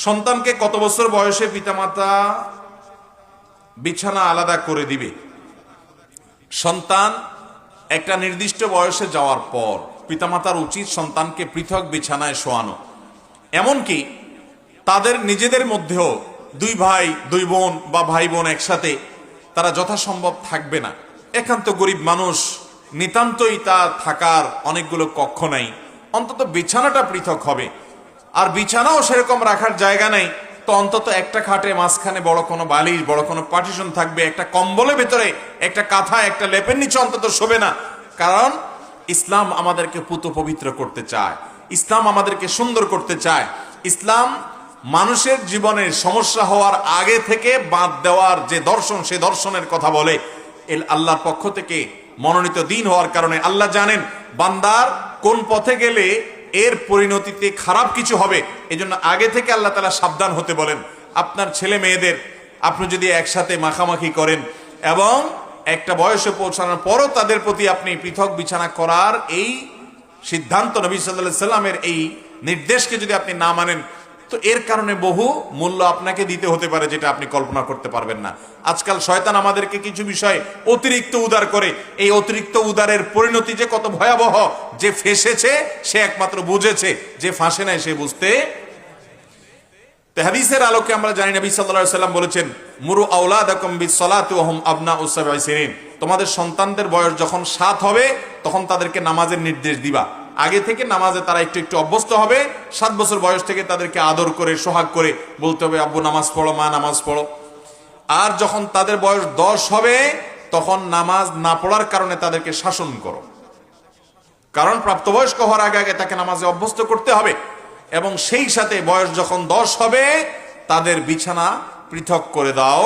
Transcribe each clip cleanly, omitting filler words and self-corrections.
সন্তানকে কত বছর বয়সে পিতামাতা বিছানা আলাদা করে দিবে? সন্তান একটা নির্দিষ্ট বয়সে যাওয়ার পর পিতামাতার উচিত সন্তানকে পৃথক বিছানায় শোয়ানো। এমনকি তাদের নিজেদের মধ্যেও দুই ভাই দুই বোন বা ভাই বোন একসাথে তারা যথাসম্ভব থাকবে না। একান্ত গরিব মানুষ, নিতান্তই তা থাকার অনেকগুলো কক্ষ নাই, অন্তত বিছানাটা পৃথক হবে। আর বিছানাও সেরকম রাখার জায়গা নেই, তো অন্তত একটা খাটে মাঝখানে বড় কোনো বালিশ, বড় কোনো পার্টিশন থাকবে, একটা কম্বলের ভেতরে একটা কাঁথা, একটা লেপের নিচে অন্তত শোবে না। কারণ ইসলাম আমাদেরকে পুত পবিত্র করতে চায়, ইসলাম আমাদেরকে সুন্দর করতে চায়। ইসলাম মানুষের জীবনের সমস্যা হওয়ার আগে থেকে বাদ দেওয়ার যে দর্শন, সে দর্শনের কথা বলে। আল্লাহর পক্ষ থেকে মনোনীত দিন হওয়ার কারণে আল্লাহ জানেন বান্দার কোন পথে গেলে এর পরিণতিতে খারাপ কিছু হবে। এজন্য আগে থেকে আল্লাহ তাআলা সাবধান হতে বলেন। আপনার ছেলে মেয়েদের আপনি যদি একসাথে মাখামাখি করেন এবং একটা বয়সে পৌঁছানোর পরও তাদের প্রতি আপনি পৃথক বিছানা করার এই সিদ্ধান্ত, নবী সাল্লাল্লাহু আলাইহি সাল্লামের এই নির্দেশকে যদি আপনি না মানেন, তো এর কারণে বহু মূল্য আপনাকে দিতে হতে পারে, যেটা আপনি কল্পনা করতে পারবেন না। আজকাল শয়তান আমাদেরকে কিছু বিষয় অতিরিক্ত উদার করে। এই অতিরিক্ত উদারের পরিণতি যে কত ভয়াবহ, যে ফেঁসেছে সে একমাত্র বুঝেছে, যে ফাঁসে নাই সে বুঝতে। হাদিসের আলোকে আমরা জানি নবী সাল্লাল্লাহু আলাইহি সাল্লাম বলেছেন, মুরু আওলাদাকুম বিসসালাতি ওয়া হুম আবনাউ সাবঈ সিনিন। তোমাদের সন্তানদের বয়স যখন 7 হবে তখন তাদেরকে নামাজের নির্দেশ দিবা। আগে থেকে নামাজে তারা একটু একটু অভ্যস্ত হবে। 7 বছর বয়স থেকে তাদেরকে আদর করে সোহাগ করে বলতে হবে, আব্বু নামাজ পড়ো, মা নামাজ পড়ো। আর যখন তাদের বয়স 10 হবে তখন নামাজ না পড়ার কারণে তাদেরকে শাসন করো। কারণ প্রাপ্তবয়স্ক হওয়ার আগে আগে তাকে নামাজে অভ্যস্ত করতে হবে। এবং সেই সাথে বয়স যখন 10 হবে তাদের বিছানা পৃথক করে দাও।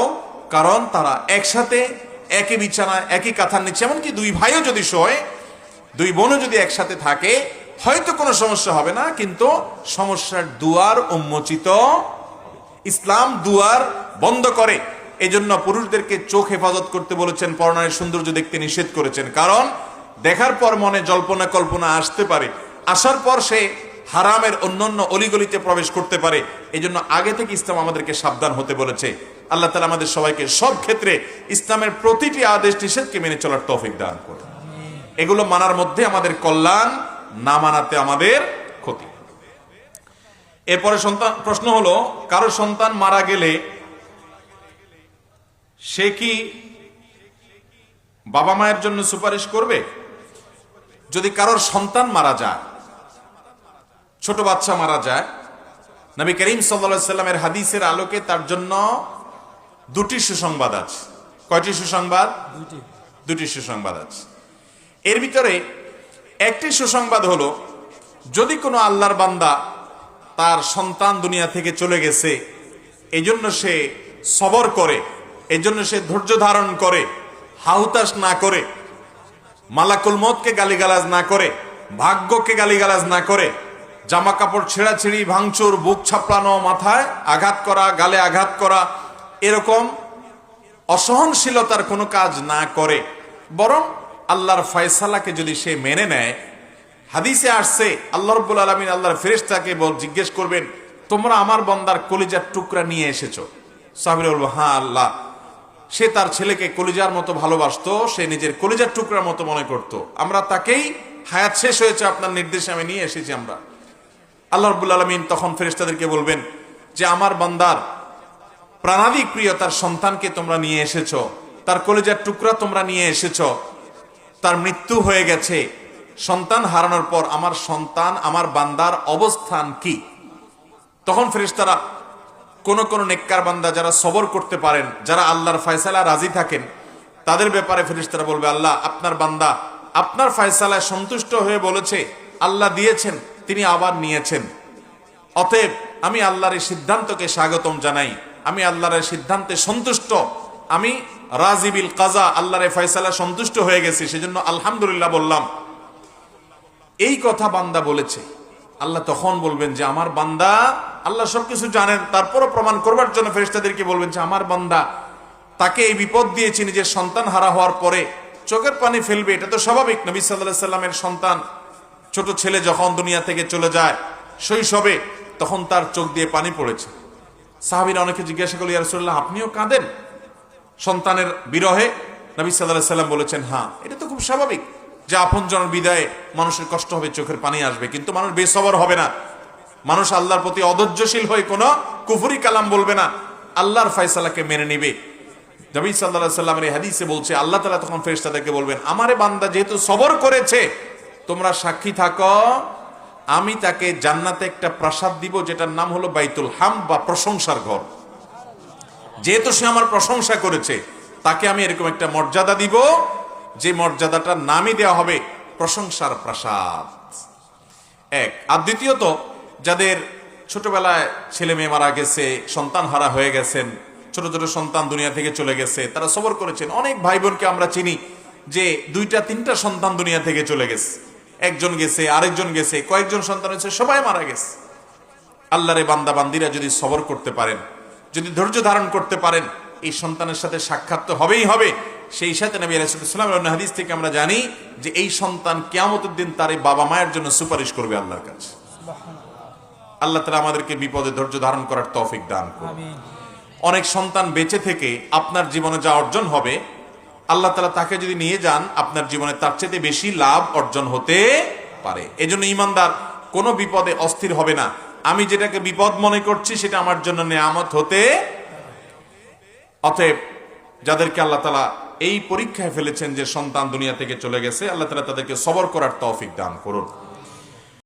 কারণ তারা একসাথে একই বিছানা, একই কাঁথার নিচে, এমনকি দুই ভাইও যদি শোয়, দুই বোনও যদি একসাথে থাকে, হয়তো কোনো সমস্যা হবে না, কিন্তু সমস্যার দুয়ার উন্মোচিত। ইসলাম দুয়ার বন্ধ করে। এজন্য পুরুষদেরকে চোখ হেফাজত করতে বলেছেন, পরনারীর সৌন্দর্য দেখতে নিষেধ করেছেন। কারণ দেখার পর মনে জল্পনা কল্পনা আসতে পারে, আসার পর সে হারামের অন্যান্য অলিগলিতে প্রবেশ করতে পারে। এজন্য আগে থেকে ইসলাম আমাদেরকে সাবধান হতে বলেছে। আল্লাহ তাআলা আমাদের সবাইকে সব ক্ষেত্রে ইসলামের প্রতিটি আদেশ নিষেধকে মেনে চলার তৌফিক দান করুন। এগুলো মানার মধ্যে আমাদের কল্যাণ, না মানাতে আমাদের ক্ষতি। এরপরে প্রশ্ন হলো, কারো সন্তান মারা গেলে সে কি বাবা মায়ের জন্য সুপারিশ করবে? যদি কারোর সন্তান মারা যায়, ছোট বাচ্চা মারা যায়, নবী করিম সাল্লাল্লাহু আলাইহি সাল্লামের হাদিসের আলোকে তার জন্য দুটি সুসংবাদ আছে। কয়টি সুসংবাদ? দুটি সুসংবাদ আছে। এর ভিতরে একটি সুসংবাদ হলো, যদি কোনো আল্লাহর বান্দা তার সন্তান দুনিয়া থেকে চলে গেছে, এজন্য সে সবর করে, এজন্য সে ধৈর্য ধারণ করে, হাহুতাশ না করে, মালাকুল মউতকে গালিগালাজ না করে, ভাগ্যকে গালিগালাজ না করে, জামা কাপড় ছেঁড়াছিঁড়ি, ভাঙচুর, বুক ছাপড়ানো, মাথায় আঘাত করা, গালে আঘাত করা, এরকম অসহনশীলতার কোনো কাজ না করে, বরং আল্লাহর ফয়সালাকে যদি সে মেনে নেয়। হাদিসে আসছে আল্লাহ রাব্বুল আলামিন আল্লাহর ফেরেশতাকে জিজ্ঞেস করবেন, তোমরা আমার বান্দার কলিজার টুকরা নিয়ে এসেছো? সাহাবীরা বলল, হ্যাঁ আল্লাহ। সে তার ছেলেকে কলিজার মতো ভালোবাসতো, সে নিজের কলিজার টুকরার মতো মনে করত। আমরা তাকেই, হায়াত শেষ হয়েছে, আপনার নির্দেশে আমি নিয়ে এসেছি আমরা। আল্লাহ রাব্বুল আলামিন তখন ফেরেশতাদেরকে বলবেন যে আমার বান্দার প্রাণাধিক প্রিয় তার সন্তানকে তোমরা নিয়ে এসেছো, তার কলিজার টুকরা তোমরা নিয়ে এসেছো, তার মৃত্যু হয়ে গেছে। সন্তান হারানোর পর আমার সন্তান, আমার বান্দার অবস্থান কি? তখন ফেরেশতারা কোন কোন নেককার বান্দা যারা সবর করতে পারেন, যারা আল্লাহর ফয়সালা রাজি থাকেন, তাদের ব্যাপারে ফেরেশতারা বলবে, আল্লাহ আপনার বান্দা আপনার ফয়সালায় সন্তুষ্ট হয়ে বলেছে, আল্লাহ দিয়েছেন, তিনি আবার নিয়েছেন। অতএব আমি আল্লাহর এই সিদ্ধান্তকে স্বাগতম জানাই, আমি আল্লাহর এই সিদ্ধান্তে সন্তুষ্ট, আমি রাজি বিল কাজা, আল্লাহর এই ফয়সালা সন্তুষ্ট হয়ে গেছি, সেজন্য আলহামদুলিল্লাহ বললাম। এই কথা বান্দা বলেছে। আল্লাহ তখন বলবেন যে আমার বান্দা, আল্লাহ সবকিছু জানেন, তারপরও প্রমাণ করবার জন্য ফেরেশতাদেরকে বলবেন যে আমার বান্দা, তাকে এই বিপদ দিয়েছি, নিজের সন্তান হারা হওয়ার পরে চোখের পানি ফেলবে, এটা তো স্বাভাবিক। নবী সাল্লাল্লাহু আলাইহি সাল্লামের সন্তান, ছোট ছেলে যখন দুনিয়া থেকে চলে যায় শৈশবে, তখন তার চোখ দিয়ে পানি পড়েছে। সাহাবীরা অনেকে জিজ্ঞাসা করল, ইয়া রাসূলুল্লাহ আপনিও কাঁদেন সন্তানের বিরহে? নবী সাল্লাল্লাহু আলাইহি সাল্লাম বলেছেন, হ্যাঁ, এটা তো খুব স্বাভাবিক যে আপনজনের বিদায়ে মানুষের কষ্ট হবে, চোখের পানি আসবে, কিন্তু মানুষ বেসবর হবে না, মানুষ আল্লাহর প্রতি অধৈর্যশীল হয়ে কোনো কুফরি কালাম বলবে না, আল্লাহর ফয়সালাকে মেনে নিবে। নবী সাল্লাল্লাহু আলাইহি সাল্লামের এই হাদিসে বলছে, আল্লাহ তাআলা তখন ফেরেশতাদেরকে বলবেন, আমারে বান্দা যেহেতু সবর করেছে, তোমরা সাক্ষী থাকো, আমি তাকে জান্নাতে একটা প্রাসাদ দিব, যেটার নাম হলো বাইতুল হামদ বা প্রশংসার ঘর। যেহেতু সে আমার প্রশংসা করেছে, তাকে আমি এরকম একটা মর্যাদা দিব, যে মর্যাদাটার নামই দেওয়া হবে প্রশংসার প্রাসাদ। এক। আর দ্বিতীয়ত, যাদের ছোটবেলায় ছেলে মেয়ে মারা গেছে, সন্তান হারা হয়ে গেছেন, ছোট ছোট সন্তান দুনিয়া থেকে চলে গেছে, তারা সবর করেছেন। অনেক ভাই বোনকে আমরা চিনি যে 2-3টা সন্তান দুনিয়া থেকে চলে গেছে, একজন গেছে, আরেকজন গেছে, কয়েকজন সন্তান হয়েছে, সবাই মারা গেছে। আল্লাহরে বান্দা বান্দিরা যদি সবর করতে পারেন, যদি ধৈর্য ধারণ করতে পারেন, এই সন্তানের সাথে সাক্ষাৎ তো হবেই হবে। সেই সাথে নবী আলাইহিস সালামের অন্য হাদিস থেকে আমরা জানি যে এই সন্তান কিয়ামতের দিন তার এই বাবা মায়ের জন্য সুপারিশ করবে আল্লাহর কাছে। আল্লাহ তাআলা আমাদেরকে বিপদে ধৈর্য ধারণ করার তৌফিক দান করুন। অনেক সন্তান বেঁচে থেকে আপনার জীবনে যা অর্জন হবে, আল্লাহ তাআলা তাকে যদি নিয়ে যান, আপনার জীবনে তার চেয়ে বেশি লাভ অর্জন হতে পারে। এজন্য ঈমানদার কোনো বিপদে অস্থির হবে না। আমি যেটাকে বিপদ মনে করছি সেটা আমার জন্য নেয়ামত হতে। অতএব যাদেরকে আল্লাহ তাআলা এই পরীক্ষায় ফেলেছেন যে সন্তান দুনিয়া থেকে চলে গেছে, আল্লাহ তাআলা তাদেরকে সবর করার তৌফিক দান করুন।